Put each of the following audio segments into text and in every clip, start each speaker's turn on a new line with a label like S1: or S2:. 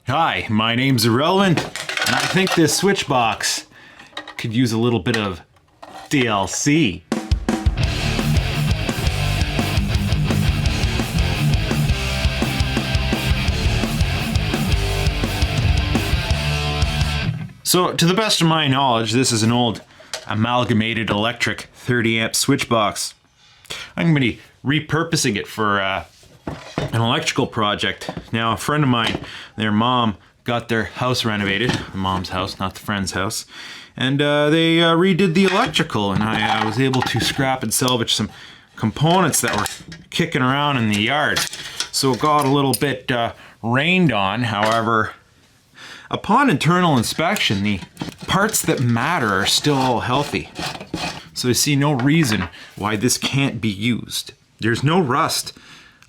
S1: Hi, my name's Irrelevant, and I think this switch box could use a little bit of DLC. So, to the best of my knowledge, this is an old Amalgamated electric 30 amp switch box. I'm going to be repurposing it for an electrical project. Now, a friend of mine, their mom got their house renovated, the mom's house, not the friend's house, and they redid the electrical, and I was able to scrap and salvage some components that were kicking around in the yard. So it got a little bit rained on. However, upon internal inspection, the parts that matter are still all healthy. So I see no reason why this can't be used. There's no rust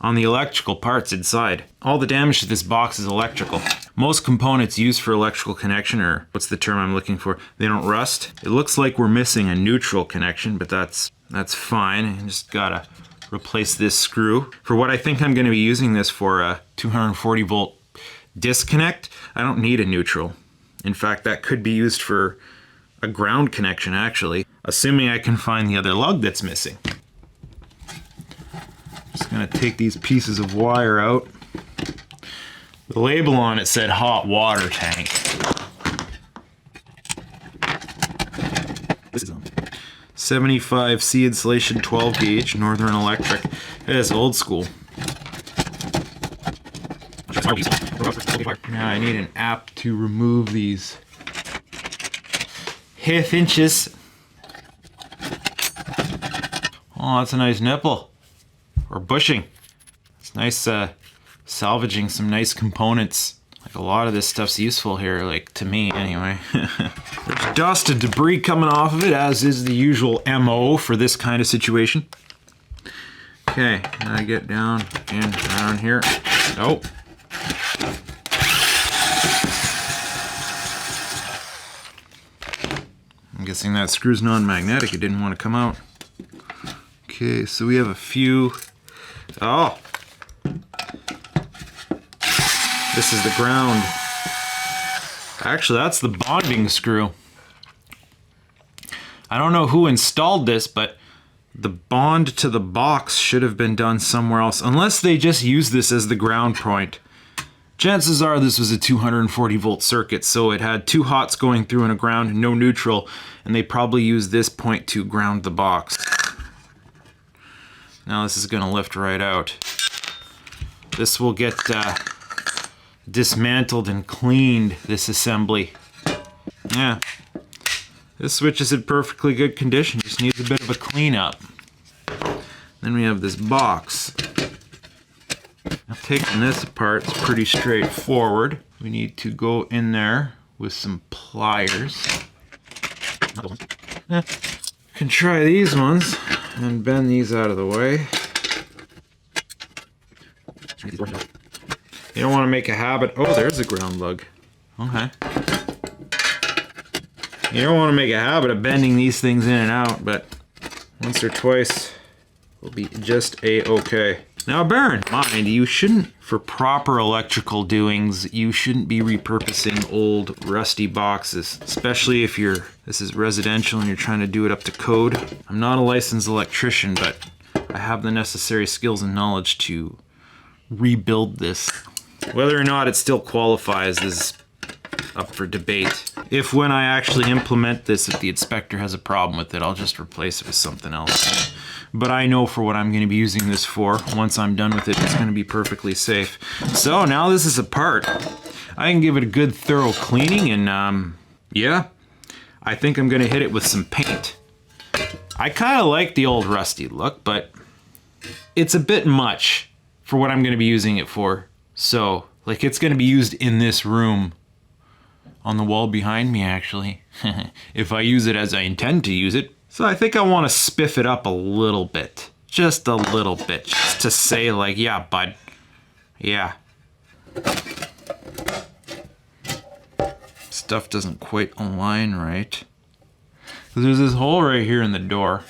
S1: on the electrical parts inside. All the damage to this box is electrical. Most components used for electrical connection, or what's the term I'm looking for, they don't rust. It looks like we're missing a neutral connection, but that's fine. I just gotta replace this screw. For what I think I'm gonna be using this for, a 240 volt disconnect, I don't need a neutral. In fact, that could be used for a ground connection, actually, assuming I can find the other lug that's missing. Just gonna take these pieces of wire out. The label on it said hot water tank. This is 75C insulation 12 gauge Northern Electric. It is old school. Now I need an app to remove these half inches. Oh, that's a nice nipple. Or bushing. It's nice salvaging some nice components. Like, a lot of this stuff's useful here, like, to me anyway. There's dust and debris coming off of it, as is the usual MO for this kind of situation. Okay, now I get down and around here. Oh. I'm guessing that screw's non-magnetic. It didn't want to come out. Okay, so we have a few. Oh! This is the ground. Actually, that's the bonding screw. I don't know who installed this, but the bond to the box should have been done somewhere else, unless they just used this as the ground point. Chances are this was a 240 volt circuit, so it had two hots going through and a ground, no neutral, and they probably used this point to ground the box. Now this is gonna lift right out. This will get dismantled and cleaned, this assembly. Yeah, this switch is in perfectly good condition, just needs a bit of a cleanup. Then we have this box. Now, taking this apart, it's pretty straightforward. We need to go in there with some pliers. Can try these ones and bend these out of the way. You don't want to make a habit. Oh, there's a ground lug. Okay. You don't want to make a habit of bending these things in and out, but once or twice will be just a-okay. Now, bear in mind, you shouldn't, for proper electrical doings, you shouldn't be repurposing old rusty boxes, especially if this is residential and you're trying to do it up to code. I'm not a licensed electrician, but I have the necessary skills and knowledge to rebuild this. Whether or not it still qualifies is up for debate. If when I actually implement this, if the inspector has a problem with it, I'll just replace it with something else. But I know for what I'm going to be using this for, once I'm done with it, it's going to be perfectly safe. So now this is apart. I can give it a good thorough cleaning, and yeah, I think I'm going to hit it with some paint. I kind of like the old rusty look, but it's a bit much for what I'm going to be using it for. So, like, it's going to be used in this room. On the wall behind me, actually. If I use it as I intend to use it. So I think I want to spiff it up a little bit. Just a little bit. Just to say, like, yeah, bud. Yeah. Stuff doesn't quite align right. Because there's this hole right here in the door.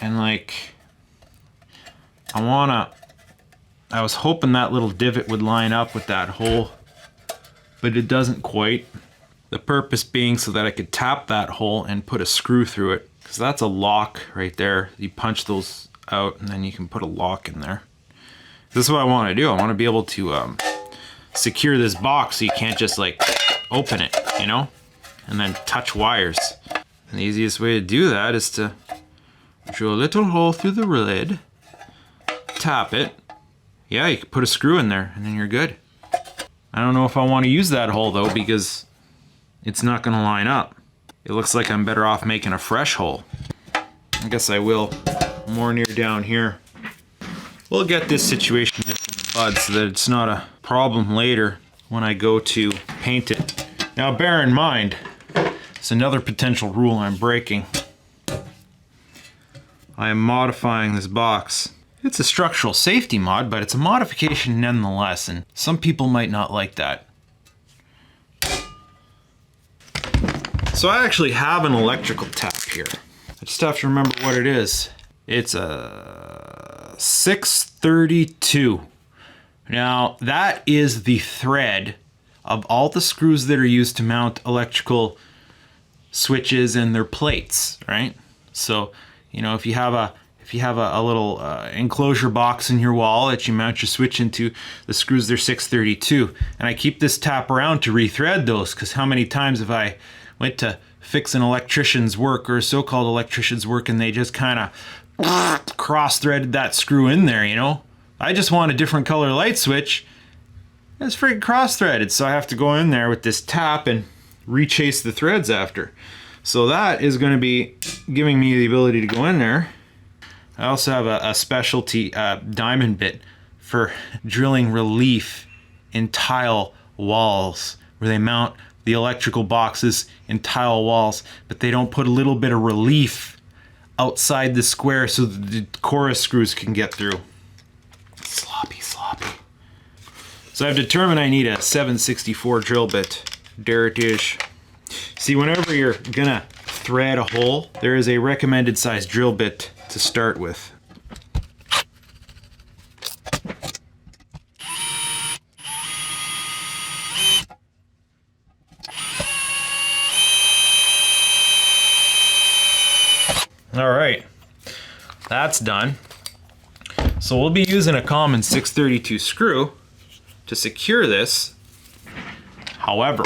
S1: And, like, I was hoping that little divot would line up with that hole but it doesn't quite. The purpose being so that I could tap that hole and put a screw through it, because that's a lock right there. You punch those out and then you can put a lock in there. This is what I want to do. I want to be able to secure this box so you can't just like open it, you know, and then touch wires. And the easiest way to do that is to drill a little hole through the lid, tap it. Yeah, you can put a screw in there and then you're good. I don't know if I want to use that hole though, because it's not going to line up. It looks like I'm better off making a fresh hole. I guess I will more near down here. We'll get this situation nipped in the bud so that it's not a problem later when I go to paint it. Now bear in mind, it's another potential rule I'm breaking. I am modifying this box. It's a structural safety mod, but it's a modification nonetheless, and some people might not like that. So I actually have an electrical tap here. I just have to remember what it is. It's a 632. Now that is the thread of all the screws that are used to mount electrical switches and their plates, right? So, you know, if you have a little enclosure box in your wall that you mount your switch into, the screws, they're 632. And I keep this tap around to rethread those, because how many times have I went to fix an electrician's work or a so-called electrician's work and they just kind of cross-threaded that screw in there, you know? I just want a different color light switch. It's freaking cross-threaded, so I have to go in there with this tap and rechase the threads after. So that is going to be giving me the ability to go in there. I also have a specialty diamond bit for drilling relief in tile walls, where they mount the electrical boxes in tile walls, but they don't put a little bit of relief outside the square so that the chorus screws can get through. Sloppy. So I've determined I need a 764 drill bit. There it is. See, whenever you're gonna thread a hole, there is a recommended size drill bit to start with. All right, that's done. So we'll be using a common 632 screw to secure this. However,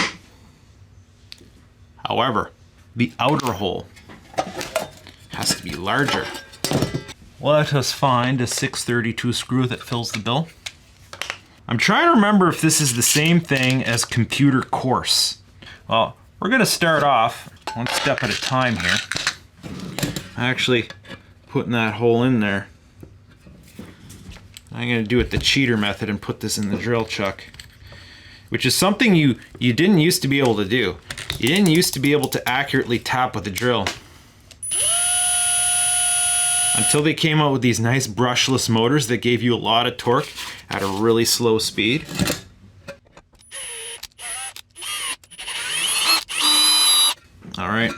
S1: the outer hole has to be larger. Let us find a 632 screw that fills the bill. I'm trying to remember if this is the same thing as computer coarse. Well, we're gonna start off one step at a time here. Actually putting that hole in there. I'm gonna do it the cheater method and put this in the drill chuck, which is something you didn't used to be able to do. You didn't used to be able to accurately tap with a drill until they came out with these nice brushless motors that gave you a lot of torque at a really slow speed. All right.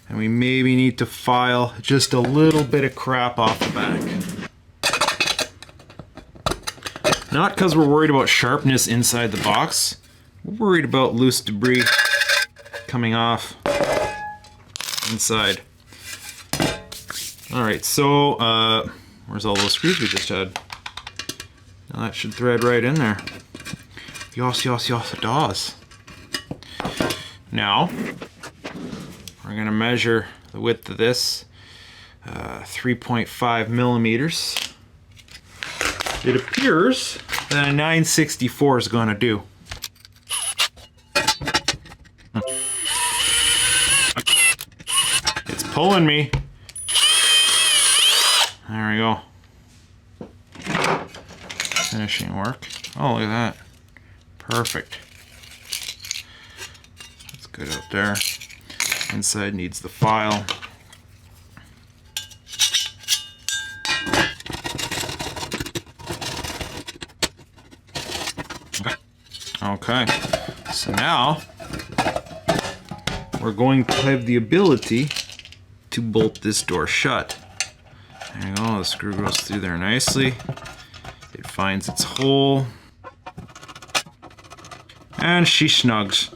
S1: And we maybe need to file just a little bit of crap off the back. Not because we're worried about sharpness inside the box. We're worried about loose debris coming off inside. All right, so where's all those screws we just had? Now that should thread right in there. Yos, it does. Now, we're gonna measure the width of this, 3.5 millimeters. It appears that a 964 is gonna do. It's pulling me. There we go. Finishing work. Oh, look at that. Perfect. That's good out there. Inside needs the file. Okay, so now we're going to have the ability to bolt this door shut. There you go, the screw goes through there nicely. It finds its hole. And she snugs.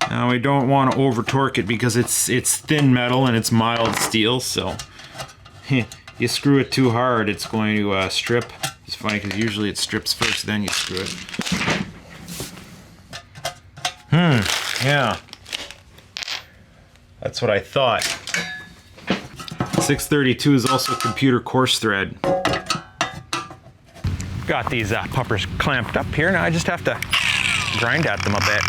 S1: Now we don't want to over torque it because it's thin metal and it's mild steel, so you screw it too hard, it's going to strip. It's funny because usually it strips first, then you screw it. Yeah. That's what I thought. 632 is also computer coarse thread. Got these puppers clamped up here. Now I just have to grind at them a bit.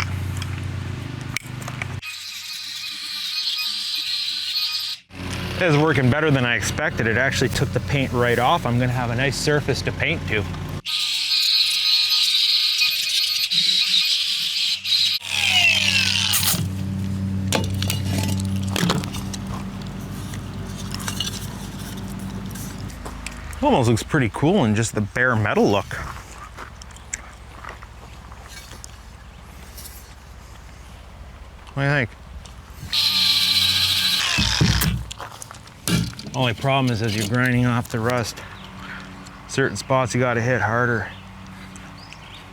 S1: It is working better than I expected. It actually took the paint right off. I'm gonna have a nice surface to paint to. Almost looks pretty cool in just the bare metal look. What do you think? Only problem is as you're grinding off the rust, certain spots you gotta hit harder.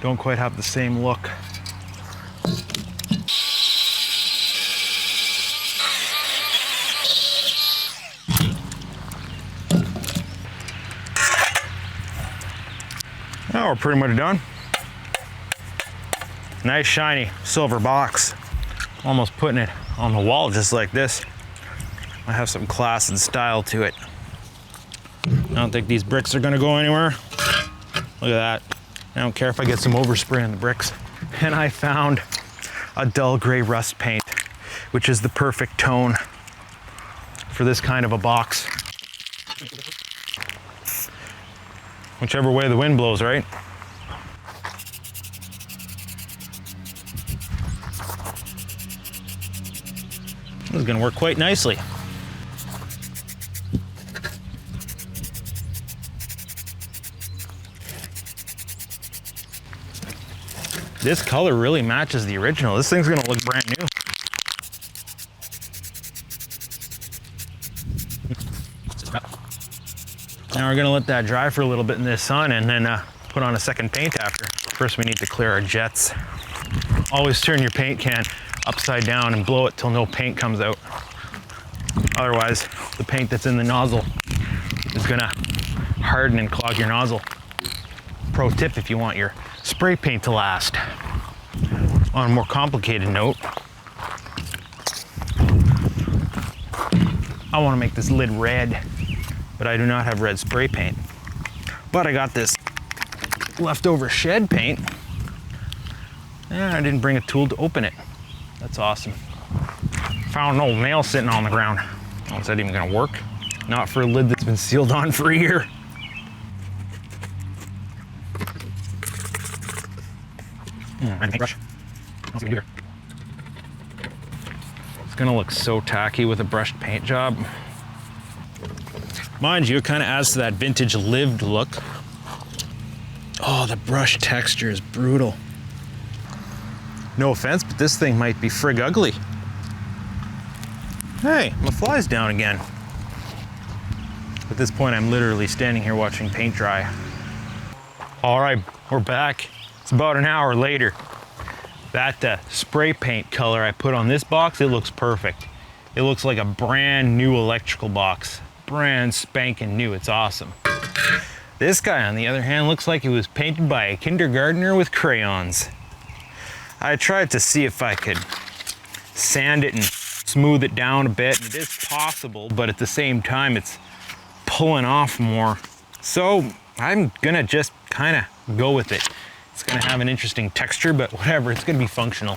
S1: Don't quite have the same look. Now we're pretty much done. Nice shiny silver box. Almost putting it on the wall just like this. I have some class and style to it. I don't think these bricks are gonna go anywhere. Look at that. I don't care if I get some overspray on the bricks. And I found a dull gray rust paint, which is the perfect tone for this kind of a box. Whichever way the wind blows, right? This is gonna work quite nicely. This color really matches the original. This thing's gonna look brand new. Now we're gonna let that dry for a little bit in this sun and then put on a second paint after. First we need to clear our jets. Always turn your paint can upside down and blow it till no paint comes out. Otherwise, the paint that's in the nozzle is gonna harden and clog your nozzle. Pro tip if you want your spray paint to last. On a more complicated note, I wanna make this lid red, but I do not have red spray paint. But I got this leftover shed paint, and I didn't bring a tool to open it. That's awesome. Found an old nail sitting on the ground. Oh, is that even gonna work? Not for a lid that's been sealed on for a year. Paintbrush. It's gonna look so tacky with a brushed paint job. Mind you, it kind of adds to that vintage lived look. Oh, the brush texture is brutal. No offense, but this thing might be frig ugly. Hey, my fly's down again. At this point, I'm literally standing here watching paint dry. All right, we're back. It's about an hour later. That spray paint color I put on this box, it looks perfect. It looks like a brand new electrical box. Brand spanking new, it's awesome. This guy, on the other hand, looks like he was painted by a kindergartner with crayons. I tried to see if I could sand it and smooth it down a bit, and it is possible, but at the same time, it's pulling off more. So I'm gonna just kind of go with it. It's gonna have an interesting texture, but whatever, it's gonna be functional.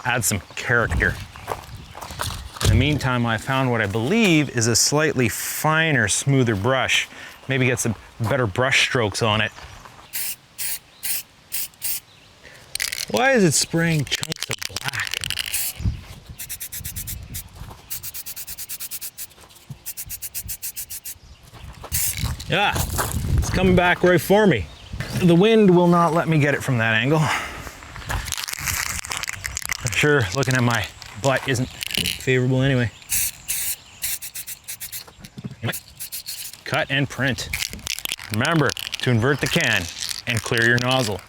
S1: Add some character. In the meantime, I found what I believe is a slightly finer, smoother brush. Maybe get some better brush strokes on it. Why is it spraying chunks of black? Yeah, it's coming back right for me. The wind will not let me get it from that angle. I'm sure looking at my butt isn't favorable anyway. Cut and print. Remember to invert the can and clear your nozzle.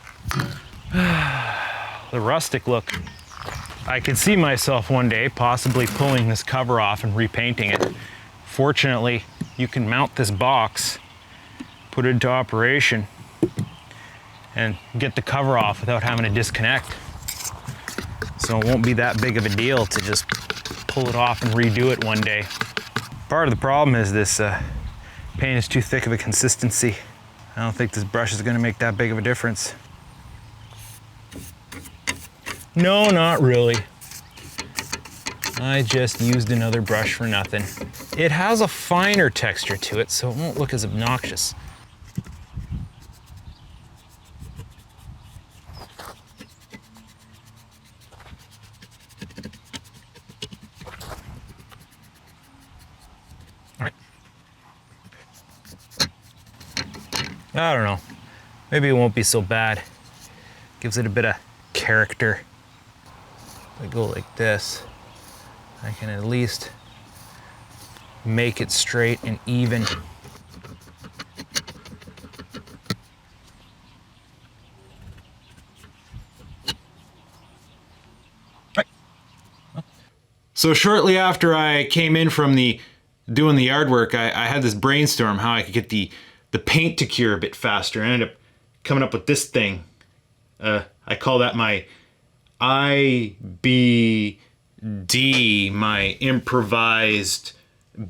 S1: The rustic look. I could see myself one day possibly pulling this cover off and repainting it. Fortunately, you can mount this box, put it into operation, and get the cover off without having to disconnect. So it won't be that big of a deal to just pull it off and redo it one day. Part of the problem is this paint is too thick of a consistency. I don't think this brush is going to make that big of a difference. No, not really. I just used another brush for nothing. It has a finer texture to it, so it won't look as obnoxious. I don't know. Maybe it won't be so bad. Gives it a bit of character. If I go like this, I can at least make it straight and even. So shortly after I came in from doing the yard work, I had this brainstorm how I could get the paint to cure a bit faster. I ended up coming up with this thing. I call that my IBD, my improvised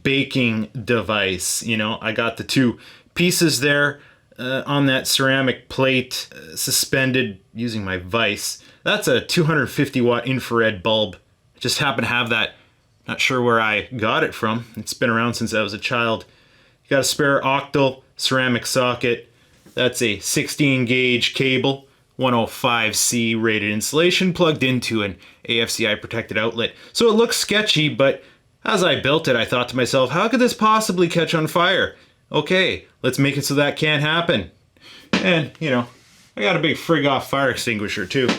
S1: baking device. You know, I got the two pieces there on that ceramic plate, suspended using my vise. That's a 250 watt infrared bulb. I just happen to have that. Not sure where I got it from. It's been around since I was a child. Got a spare octal ceramic socket. That's a 16 gauge cable, 105C rated insulation plugged into an AFCI protected outlet. So it looks sketchy, but as I built it, I thought to myself, how could this possibly catch on fire? Okay, let's make it so that can't happen. And, you know, I got a big frig off fire extinguisher too.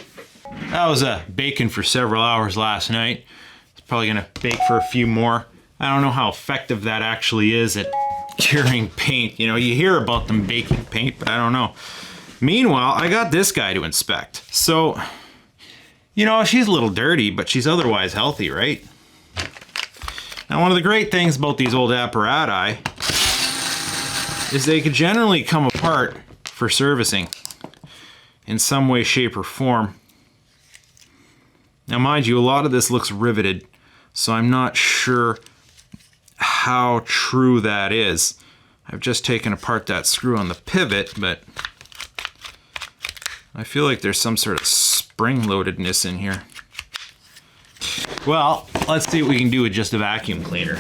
S1: I was baking for several hours last night. It's probably gonna bake for a few more. I don't know how effective that actually is at curing paint. You know, you hear about them baking paint, but I don't know. Meanwhile, I got this guy to inspect. So, you know, she's a little dirty, but she's otherwise healthy, right? Now, one of the great things about these old apparatus is they could generally come apart for servicing in some way, shape, or form. Now, mind you, a lot of this looks riveted, so I'm not sure how true that is. I've just taken apart that screw on the pivot, but I feel like there's some sort of spring-loadedness in here. Well, let's see what we can do with just a vacuum cleaner.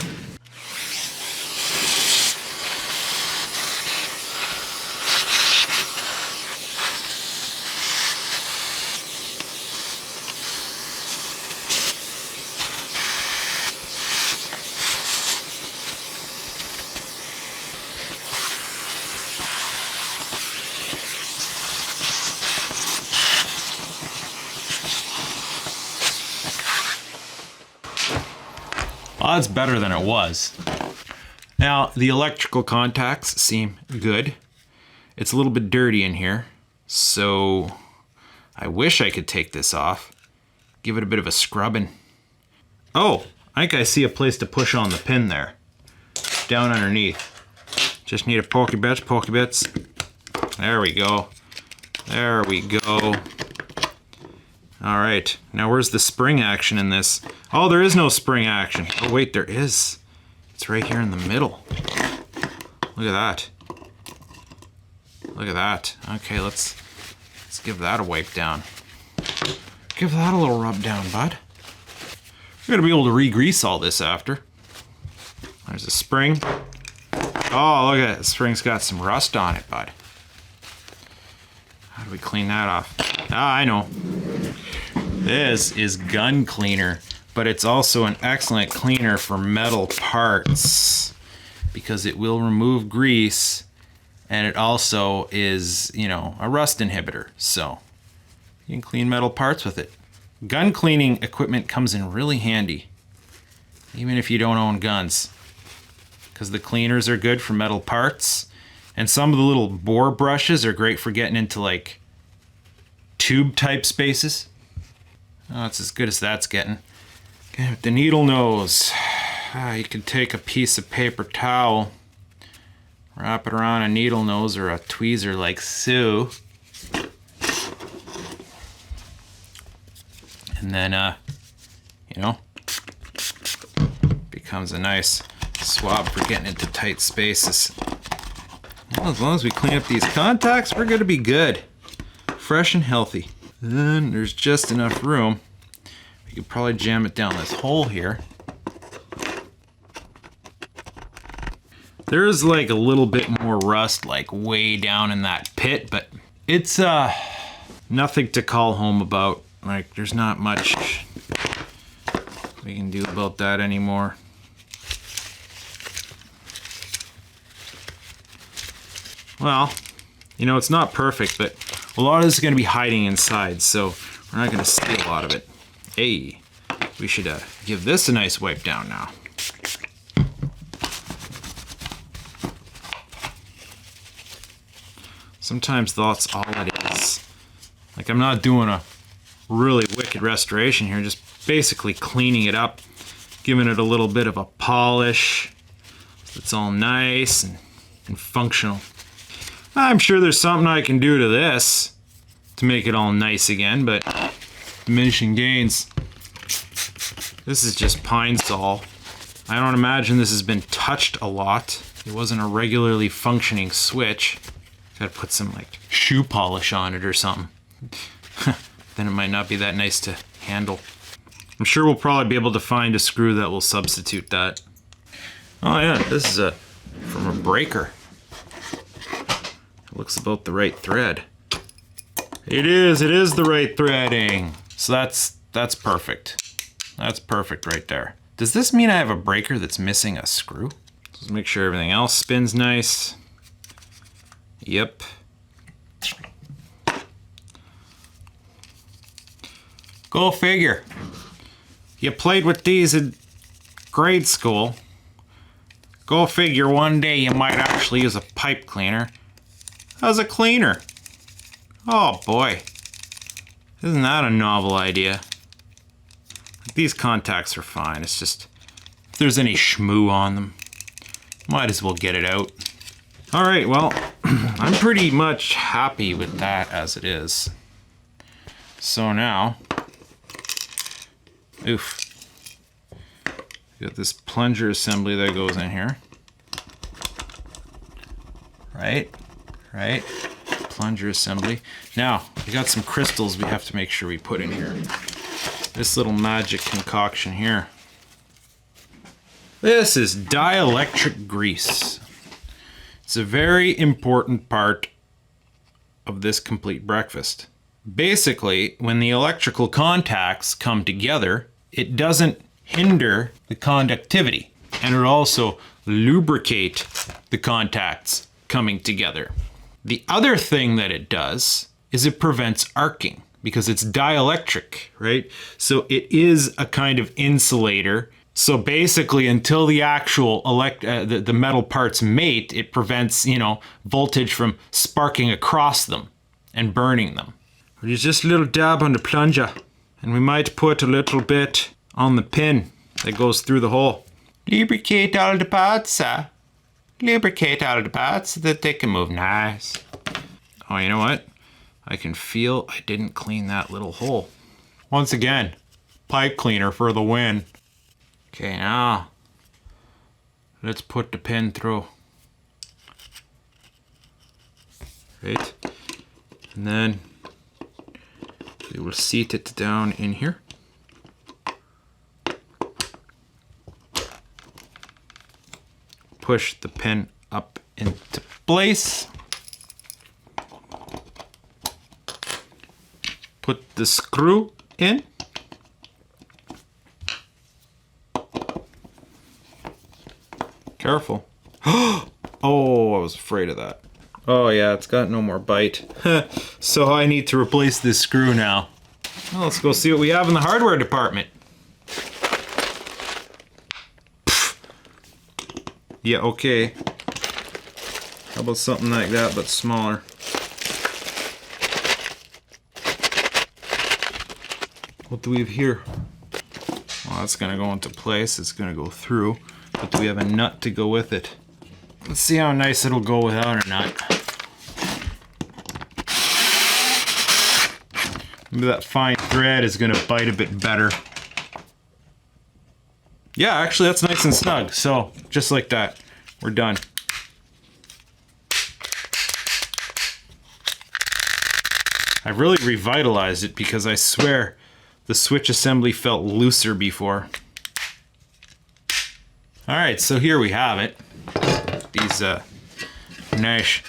S1: Well, that's better than it was. Now, the electrical contacts seem good. It's a little bit dirty in here, so I wish I could take this off, give it a bit of a scrubbing. Oh, I think I see a place to push on the pin there, down underneath. Just need a pokey bits. There we go. There we go. All right, now where's the spring action in this? Oh, there is no spring action. Oh wait, there is. It's right here in the middle. Look at that. Look at that. Okay, let's give that a wipe down. Give that a little rub down, bud. We're gonna be able to re-grease all this after. There's a spring. Oh, look at it. The spring's got some rust on it, bud. How do we clean that off? Ah, I know. This is gun cleaner, but it's also an excellent cleaner for metal parts because it will remove grease, and it also is, you know, a rust inhibitor. So you can clean metal parts with it. Gun cleaning equipment comes in really handy, even if you don't own guns, because the cleaners are good for metal parts, and some of the little bore brushes are great for getting into like tube type spaces. Oh, it's as good as that's getting. Okay, with the needle nose, you can take a piece of paper towel, wrap it around a needle nose or a tweezer like so. And then, you know, becomes a nice swab for getting into tight spaces. Well, as long as we clean up these contacts, we're gonna be good. Fresh and healthy. Then there's just enough room. We could probably jam it down this hole here. There is like a little bit more rust like way down in that pit, but it's nothing to call home about. Like there's not much we can do about that anymore. Well, you know, it's not perfect, but a lot of this is going to be hiding inside, so we're not going to see a lot of it. Hey, we should give this a nice wipe down now. Sometimes that's all it is. Like, I'm not doing a really wicked restoration here, just basically cleaning it up, giving it a little bit of a polish so it's all nice and functional. I'm sure there's something I can do to this to make it all nice again, but diminishing gains. This is just pine sol. I don't imagine this has been touched a lot. It wasn't a regularly functioning switch. Gotta put some like shoe polish on it or something. Then it might not be that nice to handle. I'm sure we'll probably be able to find a screw that will substitute that. Oh yeah, this is from a breaker. It looks about the right thread. It is the right threading. So that's perfect. That's perfect right there. Does this mean I have a breaker that's missing a screw? Let's make sure everything else spins nice. Yep. Go figure. You played with these in grade school. Go figure one day you might actually use a pipe cleaner as a cleaner. Oh boy. Isn't that a novel idea? These contacts are fine. It's just, if there's any schmoo on them, might as well get it out. All right, well, I'm pretty much happy with that as it is. So now, got this plunger assembly that goes in here. Right, plunger assembly. Now, we got some crystals we have to make sure we put in here. This little magic concoction here. This is dielectric grease. It's a very important part of this complete breakfast. Basically, when the electrical contacts come together, it doesn't hinder the conductivity, and it also lubricate the contacts coming together. The other thing that it does is it prevents arcing because it's dielectric, right? So it is a kind of insulator. So basically, until the actual the metal parts mate, it prevents, you know, voltage from sparking across them and burning them. There's just a little dab on the plunger, and we might put a little bit on the pin that goes through the hole. Lubricate all the parts, lubricate all the parts so that they can move nice. Oh, you know what? I can feel I didn't clean that little hole. Once again, pipe cleaner for the win. Okay, now let's put the pin through. Right, and then we will seat it down in here. Push the pin up into place. Put the screw in. Careful. Oh, I was afraid of that. Oh yeah, it's got no more bite. So I need to replace this screw now. Well, let's go see what we have in the hardware department. Yeah, okay. How about something like that, but smaller? What do we have here? Well, that's gonna go into place. It's gonna go through. But do we have a nut to go with it? Let's see how nice it'll go without a nut. Maybe that fine thread is gonna bite a bit better. Yeah, actually that's nice and snug. So, just like that, we're done. I've really revitalized it because I swear the switch assembly felt looser before. Alright, so here we have it. These nice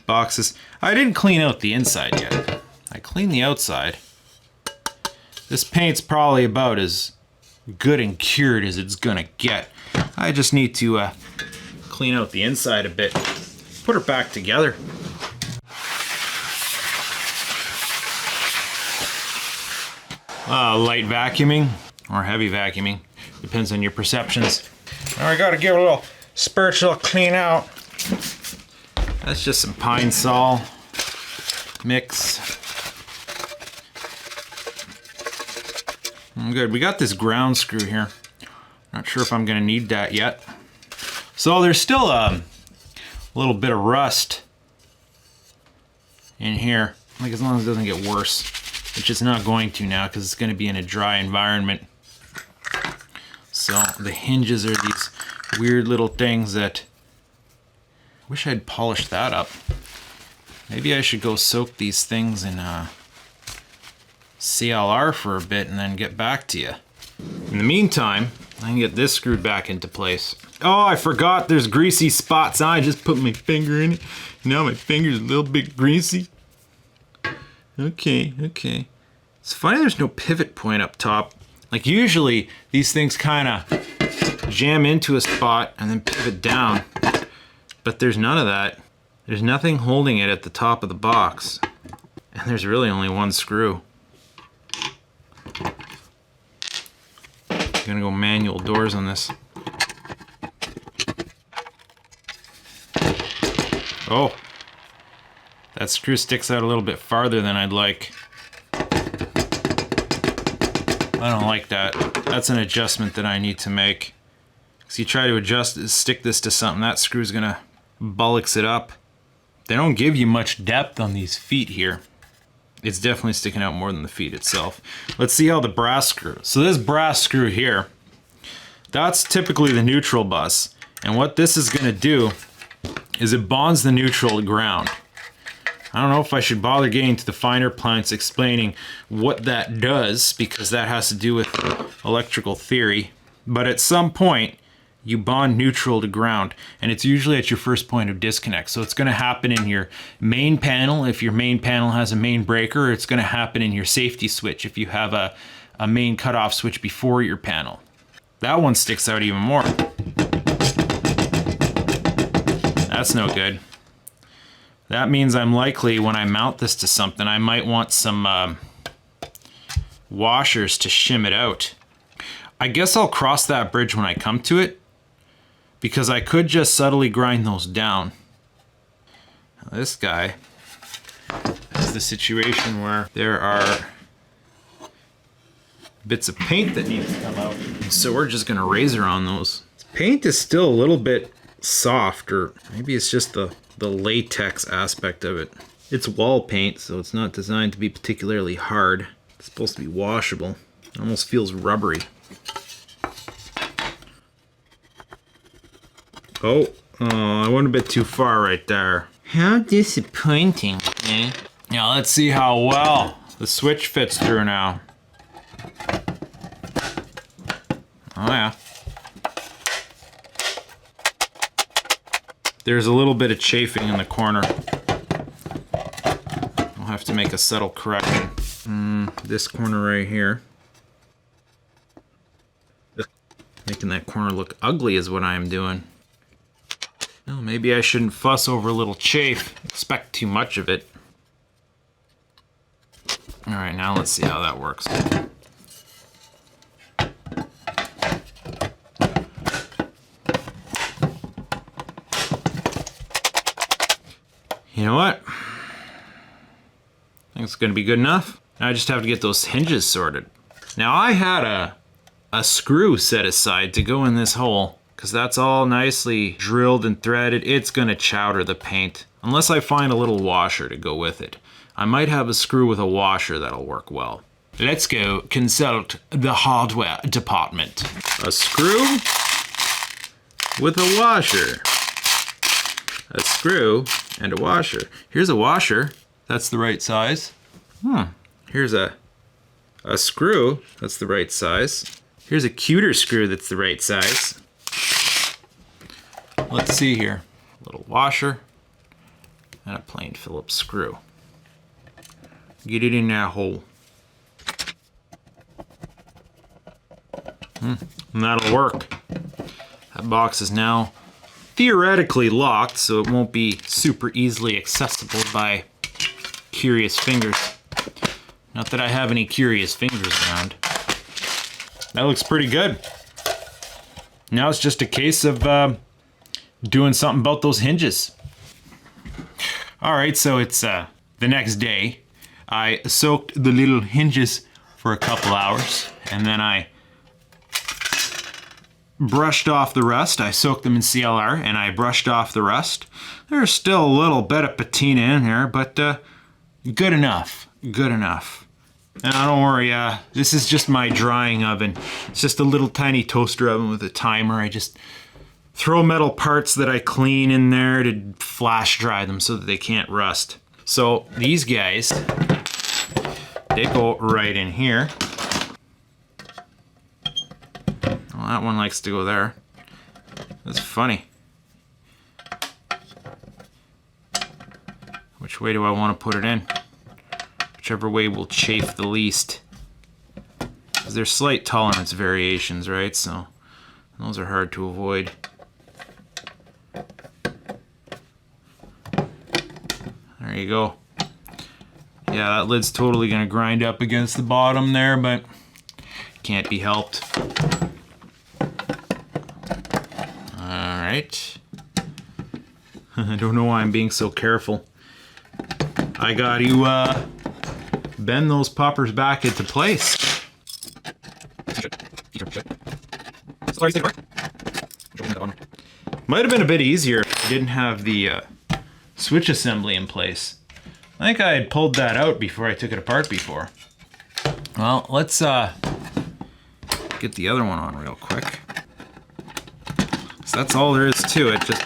S1: boxes. I didn't clean out the inside yet. I cleaned the outside. This paint's probably about as good and cured as it's gonna get. I just need to clean out the inside a bit. Put it back together. Light vacuuming or heavy vacuuming. Depends on your perceptions. Now I gotta give it a little spiritual clean out. That's just some pine sol mix. Good, we got this ground screw here. Not sure if I'm gonna need that yet. So there's still a little bit of rust in here. Like as long as it doesn't get worse, which it's not going to now because it's gonna be in a dry environment. So the hinges are these weird little things that I wish I'd polished that up. Maybe I should go soak these things in CLR for a bit and then get back to you. In the meantime, I can get this screwed back into place. Oh, I forgot there's greasy spots. I just put my finger in it. Now my finger's a little bit greasy. Okay. It's funny there's no pivot point up top. Like usually these things kind of jam into a spot and then pivot down, but there's none of that. There's nothing holding it at the top of the box, and there's really only one screw. I'm gonna go manual doors on this. Oh, that screw sticks out a little bit farther than I'd like. I don't like that. That's an adjustment that I need to make. Because you try to stick this to something, that screw's gonna bullocks it up. They don't give you much depth on these feet here. It's definitely sticking out more than the feet itself. Let's see how the brass screw. So this brass screw here, that's typically the neutral bus. And what this is gonna do is it bonds the neutral to ground. I don't know if I should bother getting to the finer points explaining what that does, because that has to do with electrical theory. But at some point, you bond neutral to ground, and it's usually at your first point of disconnect. So it's going to happen in your main panel if your main panel has a main breaker, or it's going to happen in your safety switch if you have a main cutoff switch before your panel. That one sticks out even more. That's no good. That means I'm likely, when I mount this to something, I might want some washers to shim it out. I guess I'll cross that bridge when I come to it, because I could just subtly grind those down. Now this guy is the situation where there are bits of paint that need to come out. So we're just gonna razor on those. Paint is still a little bit soft, or maybe it's just the latex aspect of it. It's wall paint, so it's not designed to be particularly hard. It's supposed to be washable. It almost feels rubbery. Oh, I went a bit too far right there. How disappointing, eh? Now let's see how well the switch fits through now. Oh yeah. There's a little bit of chafing in the corner. I'll have to make a subtle correction. This corner right here. Making that corner look ugly is what I'm doing. Well, maybe I shouldn't fuss over a little chafe. Expect too much of it. Alright, now let's see how that works. You know what? I think it's gonna be good enough. Now I just have to get those hinges sorted. Now I had a screw set aside to go in this hole, because that's all nicely drilled and threaded. It's gonna chowder the paint, unless I find a little washer to go with it. I might have a screw with a washer that'll work well. Let's go consult the hardware department. A screw with a washer. A screw and a washer. Here's a washer. That's the right size. Here's a screw. That's the right size. Here's a cuter screw that's the right size. Let's see here. A little washer and a plain Phillips screw. Get it in that hole. And that'll work. That box is now theoretically locked, so it won't be super easily accessible by curious fingers. Not that I have any curious fingers around. That looks pretty good. Now it's just a case of doing something about those hinges. All right, so it's the next day. I soaked the little hinges for a couple hours, and then I brushed off the rust. I soaked them in CLR, and I brushed off the rust. There's still a little bit of patina in here, but good enough. Good enough. And don't worry, this is just my drying oven. It's just a little tiny toaster oven with a timer. I just throw metal parts that I clean in there to flash dry them so that they can't rust. So these guys, they go right in here. Well, that one likes to go there. That's funny. Which way do I want to put it in? Whichever way will chafe the least. Because there's slight tolerance variations, right? So those are hard to avoid. There you go. Yeah, that lid's totally gonna grind up against the bottom there, but can't be helped. Alright. I don't know why I'm being so careful. I got to bend those poppers back into place. Might have been a bit easier if I didn't have the switch assembly in place. I think I had pulled that out before I took it apart before. Well, let's get the other one on real quick. So that's all there is to it, just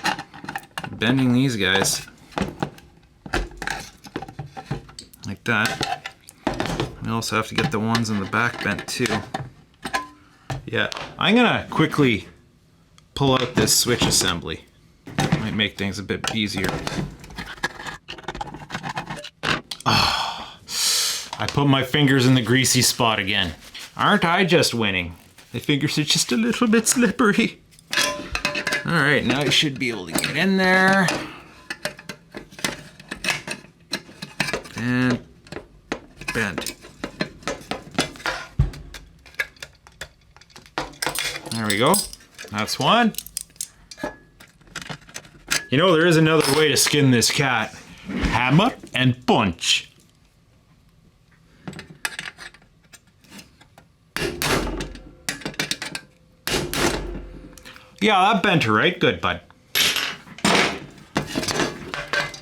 S1: bending these guys. Like that. We also have to get the ones in the back bent too. Yeah, I'm gonna quickly pull out this switch assembly. Might make things a bit easier. Oh, I put my fingers in the greasy spot again. Aren't I just winning? The fingers are just a little bit slippery. Alright, now I should be able to get in there. And bend. There we go. That's one. You know, there is another way to skin this cat. Hammer and punch. Yeah, that bent her right good, bud.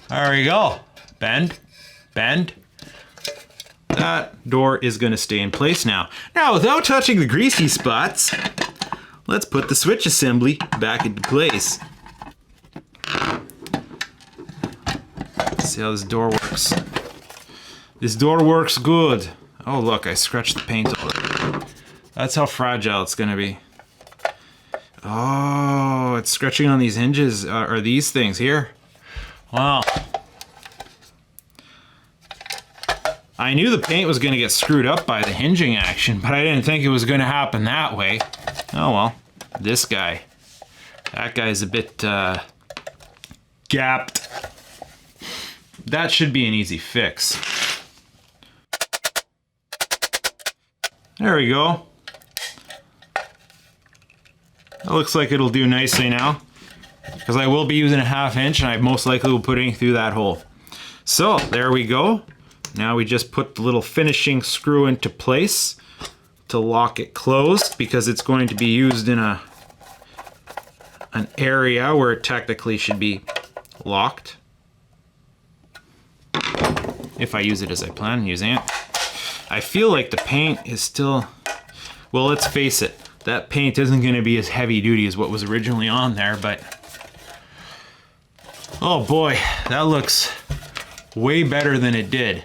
S1: There we go. Bend. Bend. That door is going to stay in place now. Now, without touching the greasy spots, let's put the switch assembly back into place. Let's see how this door works. This door works good. Oh, look, I scratched the paint over. That's how fragile it's going to be. Oh, it's scratching on these hinges, or these things here. Wow. I knew the paint was going to get screwed up by the hinging action, but I didn't think it was going to happen that way. Oh well, this guy. That guy's a bit gapped. That should be an easy fix. There we go. That looks like it'll do nicely now, because I will be using a 1/2 inch and I most likely will put it through that hole. So there we go. Now we just put the little finishing screw into place. to lock it closed because it's going to be used in an area where it technically should be locked. If I use it as I plan on using it. I feel like the paint is still, well, let's face it, that paint isn't going to be as heavy duty as what was originally on there, but oh boy, that looks way better than it did.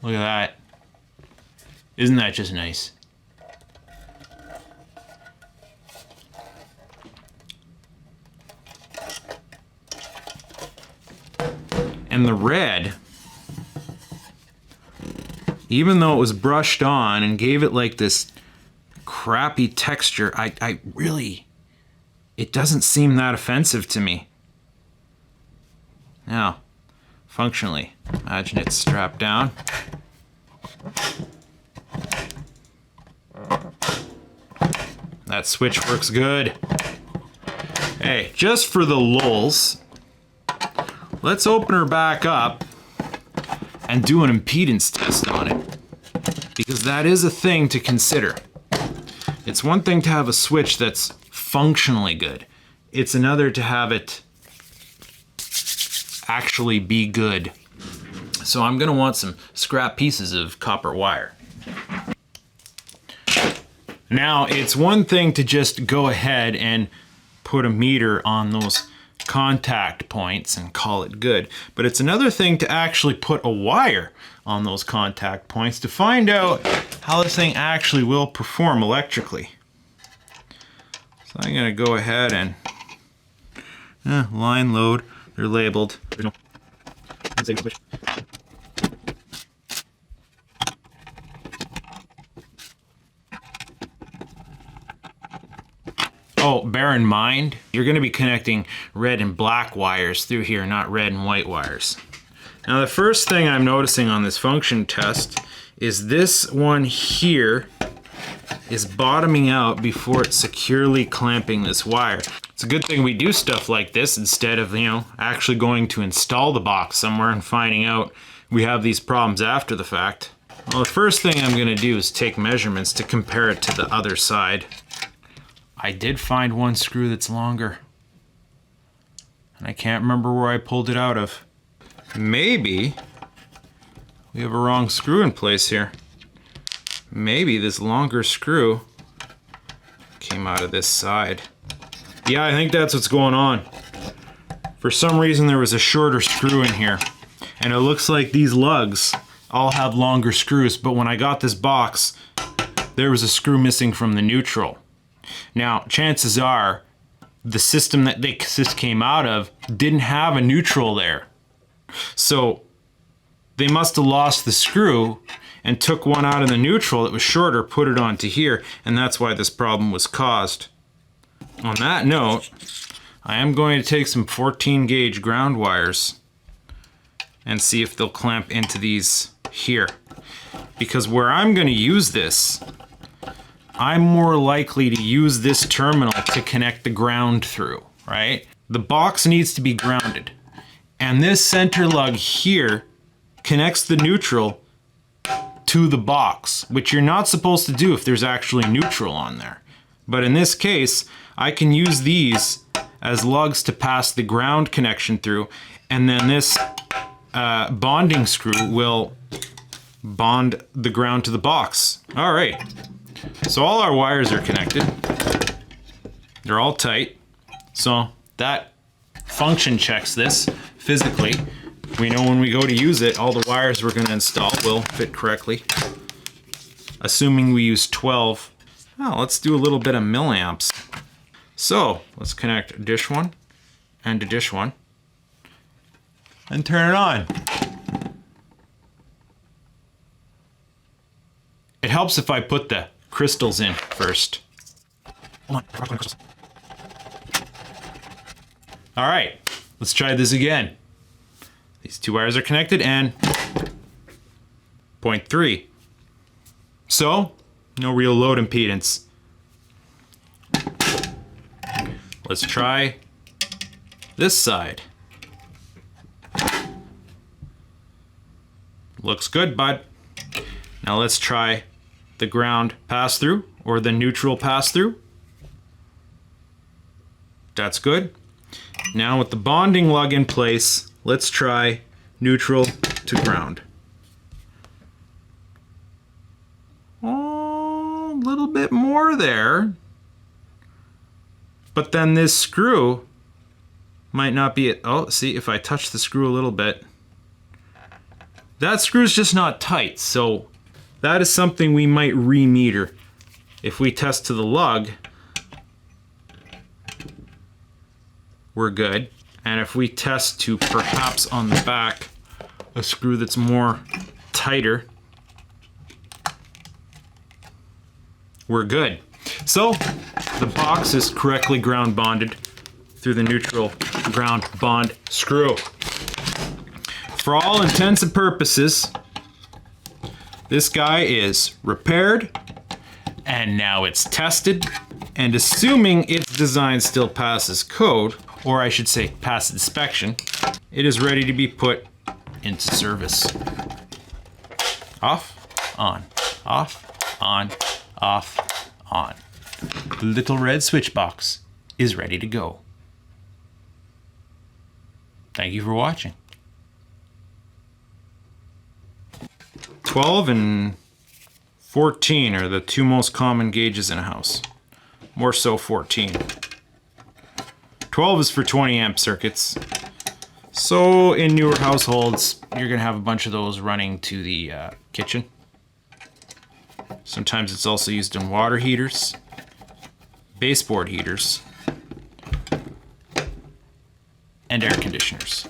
S1: Look at that. Isn't that just nice? And the red, even though it was brushed on and gave it like this crappy texture, I really, it doesn't seem that offensive to me. Now, functionally, imagine it's strapped down. That switch works good. Hey, just for the lulz, let's open her back up and do an impedance test on it, because that is a thing to consider. It's one thing to have a switch that's functionally good. It's another to have it actually be good. So I'm gonna want some scrap pieces of copper wire. Now, it's one thing to just go ahead and put a meter on those contact points and call it good, but it's another thing to actually put a wire on those contact points to find out how this thing actually will perform electrically. So I'm gonna go ahead and line load. They're labeled. Oh, bear in mind, you're going to be connecting red and black wires through here, not red and white wires. Now, the first thing I'm noticing on this function test is this one here is bottoming out before it's securely clamping this wire. It's a good thing we do stuff like this instead of, actually going to install the box somewhere and finding out we have these problems after the fact. Well, the first thing I'm going to do is take measurements to compare it to the other side. I did find one screw that's longer, and I can't remember where I pulled it out of. Maybe we have a wrong screw in place here. Maybe this longer screw came out of this side. Yeah, I think that's what's going on. For some reason there was a shorter screw in here, and it looks like these lugs all have longer screws, but when I got this box, there was a screw missing from the neutral. Now, chances are the system that this came out of didn't have a neutral there. So they must have lost the screw and took one out of the neutral that was shorter, put it onto here, and that's why this problem was caused. On that note, I am going to take some 14 gauge ground wires and see if they'll clamp into these here. Because where I'm going to use this, I'm more likely to use this terminal to connect the ground through, right? The box needs to be grounded. And this center lug here connects the neutral to the box, which you're not supposed to do if there's actually neutral on there. But in this case, I can use these as lugs to pass the ground connection through, and then this bonding screw will bond the ground to the box. All right. So all our wires are connected. They're all tight. So that function checks this physically. We know when we go to use it, all the wires we're going to install will fit correctly. Assuming we use 12. Well, let's do a little bit of milliamps. So let's connect dish one and to dish one and turn it on. It helps if I put the crystals in first. Hold on. All right, let's try this again. These two wires are connected and 0.3. So, no real load impedance. Let's try this side. Looks good, bud. Now let's try the ground pass-through or the neutral pass-through. That's good. Now with the bonding lug in place, let's try neutral to ground. Oh, a little bit more there. But then this screw might not be it. Oh, see, if I touch the screw a little bit, that screw's just not tight. So that is something we might re-meter. If we test to the lug, we're good. And if we test to perhaps on the back, a screw that's more tighter, we're good. So the box is correctly ground bonded through the neutral ground bond screw. For all intents and purposes, this guy is repaired, and now it's tested, and assuming its design still passes code, or I should say pass inspection, it is ready to be put into service. Off, on, off, on, off, on. The little red switch box is ready to go. Thank you for watching. 12 and 14 are the two most common gauges in a house. More so 14. 12 is for 20 amp circuits. So in newer households, you're gonna have a bunch of those running to the kitchen. Sometimes it's also used in water heaters, baseboard heaters, and air conditioners.